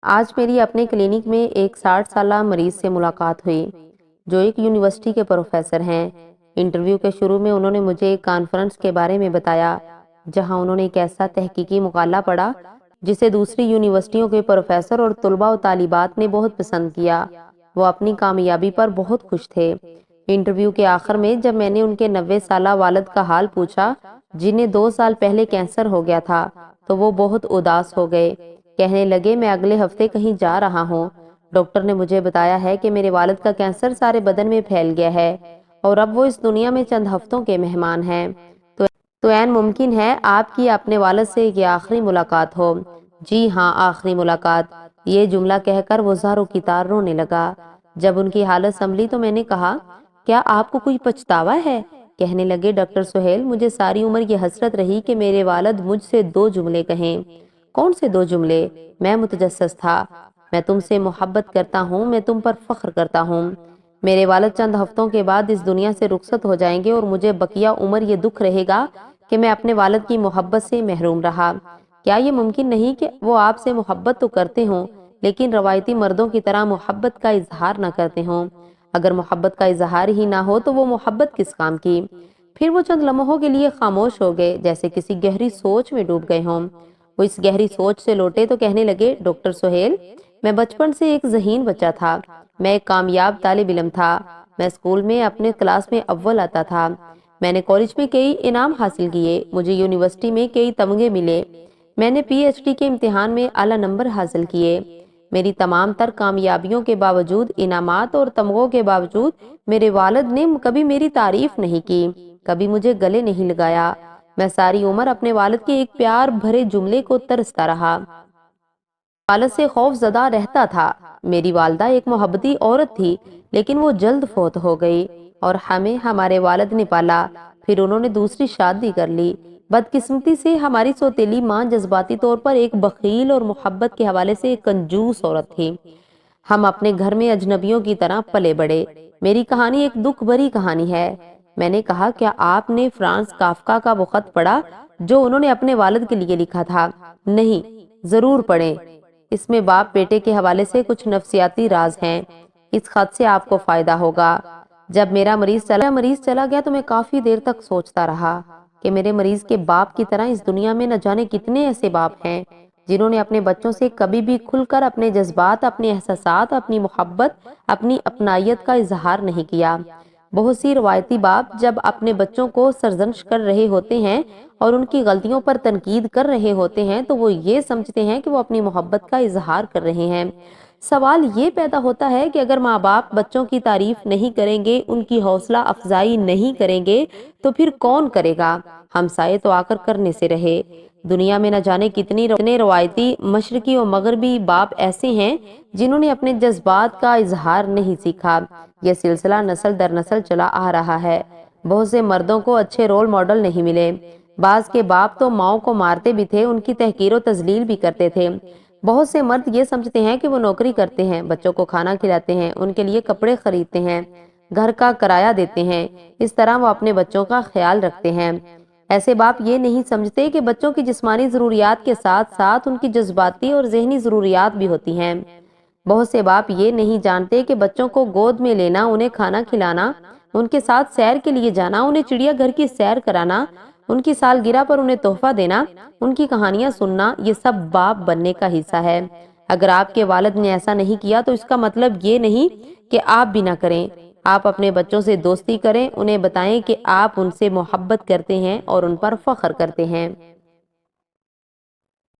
آج میری اپنے کلینک میں ایک 60 سالہ مریض سے ملاقات ہوئی جو ایک یونیورسٹی کے پروفیسر ہیں۔ انٹرویو کے شروع میں انہوں نے مجھے ایک کانفرنس کے بارے میں بتایا جہاں انہوں نے ایک ایسا تحقیقی مقالہ پڑھا جسے دوسری یونیورسٹیوں کے پروفیسر اور طلباء و طالبات نے بہت پسند کیا۔ وہ اپنی کامیابی پر بہت خوش تھے۔ انٹرویو کے آخر میں جب میں نے ان کے 90 سالہ والد کا حال پوچھا جنہیں 2 سال پہلے کینسر ہو گیا تھا تو وہ بہت اداس ہو گئے۔ کہنے لگے میں اگلے ہفتے کہیں جا رہا ہوں۔ ڈاکٹر نے مجھے بتایا ہے کہ میرے والد کا کینسر سارے بدن میں پھیل گیا ہے اور اب وہ اس دنیا میں چند ہفتوں کے مہمان ہیں۔ تو عین ممکن ہے آپ کی اپنے والد سے یہ آخری ملاقات ہو۔ جی ہاں، آخری ملاقات۔ یہ جملہ کہہ کر وہ زاروں کی طرح رونے لگا۔ جب ان کی حالت سنبھلی تو میں نے کہا کیا آپ کو کوئی پچھتاوا ہے؟ کہنے لگے ڈاکٹر سہیل مجھے ساری عمر یہ حسرت رہی کہ میرے والد مجھ سے 2 جملے کہیں۔ کون سے 2 جملے؟ میں متجسس تھا۔ میں تم سے محبت کرتا ہوں، میں تم پر فخر کرتا ہوں۔ میرے والد چند ہفتوں کے بعد اس دنیا سے رخصت ہو جائیں گے اور مجھے بقیہ عمر یہ دکھ رہے گا کہ میں اپنے والد کی محبت سے محروم رہا۔ کیا یہ ممکن نہیں کہ وہ آپ سے محبت تو کرتے ہوں لیکن روایتی مردوں کی طرح محبت کا اظہار نہ کرتے ہوں؟ اگر محبت کا اظہار ہی نہ ہو تو وہ محبت کس کام کی؟ پھر وہ چند لمحوں کے لیے خاموش ہو گئے جیسے کسی گہری سوچ میں ڈوب گئے ہوں۔ وہ اس گہری سوچ سے لوٹے تو کہنے لگے ڈاکٹر سہیل میں بچپن سے ایک ذہین بچہ تھا۔ میں ایک کامیاب طالب علم تھا۔ میں اسکول میں اپنے کلاس میں اول آتا تھا۔ میں نے کالج میں کئی انعام حاصل کیے۔ مجھے یونیورسٹی میں کئی تمغے ملے۔ میں نے پی ایچ ڈی کے امتحان میں اعلیٰ نمبر حاصل کیے۔ میری تمام تر کامیابیوں کے باوجود، انعامات اور تمغوں کے باوجود میرے والد نے کبھی میری تعریف نہیں کی، کبھی مجھے گلے نہیں لگایا۔ میں ساری عمر اپنے والد کے ایک پیار بھرے جملے کو ترستا رہا۔ والد سے خوف زدہ رہتا تھا۔ میری والدہ ایک محبتی عورت تھی لیکن وہ جلد فوت ہو گئی اور ہمیں ہمارے والد نے پالا۔ پھر انہوں نے دوسری شادی کر لی۔ بدقسمتی سے ہماری سوتیلی ماں جذباتی طور پر ایک بخیل اور محبت کے حوالے سے ایک کنجوس عورت تھی۔ ہم اپنے گھر میں اجنبیوں کی طرح پلے بڑے۔ میری کہانی ایک دکھ بھری کہانی ہے۔ میں نے کہا کیا آپ نے فرانس کافکا کا وہ خط پڑھا جو انہوں نے اپنے والد کے لیے لکھا تھا؟ نہیں، ضرور پڑھیں۔ اس میں باپ بیٹے کے حوالے سے کچھ نفسیاتی راز ہیں۔ اس خط سے آپ کو فائدہ ہوگا۔ جب میرا مریض چلا گیا تو میں کافی دیر تک سوچتا رہا کہ میرے مریض کے باپ کی طرح اس دنیا میں نہ جانے کتنے ایسے باپ ہیں جنہوں نے اپنے بچوں سے کبھی بھی کھل کر اپنے جذبات، اپنے احساسات، اپنی محبت، اپنی اپنائیت کا اظہار نہیں کیا۔ بہت سی روایتی باپ جب اپنے بچوں کو سرزنش کر رہے ہوتے ہیں اور ان کی غلطیوں پر تنقید کر رہے ہوتے ہیں تو وہ یہ سمجھتے ہیں کہ وہ اپنی محبت کا اظہار کر رہے ہیں۔ سوال یہ پیدا ہوتا ہے کہ اگر ماں باپ بچوں کی تعریف نہیں کریں گے، ان کی حوصلہ افزائی نہیں کریں گے تو پھر کون کرے گا؟ ہمسائے تو آ کر کرنے سے رہے۔ دنیا میں نہ جانے کتنے روایتی مشرقی و مغربی باپ ایسے ہیں جنہوں نے اپنے جذبات کا اظہار نہیں سیکھا۔ یہ سلسلہ نسل در نسل چلا آ رہا ہے۔ بہت سے مردوں کو اچھے رول ماڈل نہیں ملے۔ بعض کے باپ تو ماؤں کو مارتے بھی تھے، ان کی تحقیر و تذلیل بھی کرتے تھے۔ بہت سے مرد یہ سمجھتے ہیں کہ وہ نوکری کرتے ہیں، بچوں کو کھانا کھلاتے ہیں، ان کے لیے کپڑے خریدتے ہیں، گھر کا کرایہ دیتے ہیں، اس طرح وہ اپنے بچوں کا خیال رکھتے ہیں۔ ایسے باپ یہ نہیں سمجھتے کہ بچوں کی جسمانی ضروریات کے ساتھ ساتھ ان کی جذباتی اور ذہنی ضروریات بھی ہوتی ہیں۔ بہت سے باپ یہ نہیں جانتے کہ بچوں کو گود میں لینا، انہیں کھانا کھلانا، ان کے ساتھ سیر کے لیے جانا، انہیں چڑیا گھر کی سیر کرانا، ان کی سالگرہ پر انہیں تحفہ دینا، ان کی کہانیاں سننا، یہ سب باپ بننے کا حصہ ہے۔ اگر آپ کے والد نے ایسا نہیں کیا تو اس کا مطلب یہ نہیں کہ آپ بھی نہ کریں۔ آپ اپنے بچوں سے دوستی کریں، انہیں بتائیں کہ آپ ان سے محبت کرتے ہیں اور ان پر فخر کرتے ہیں۔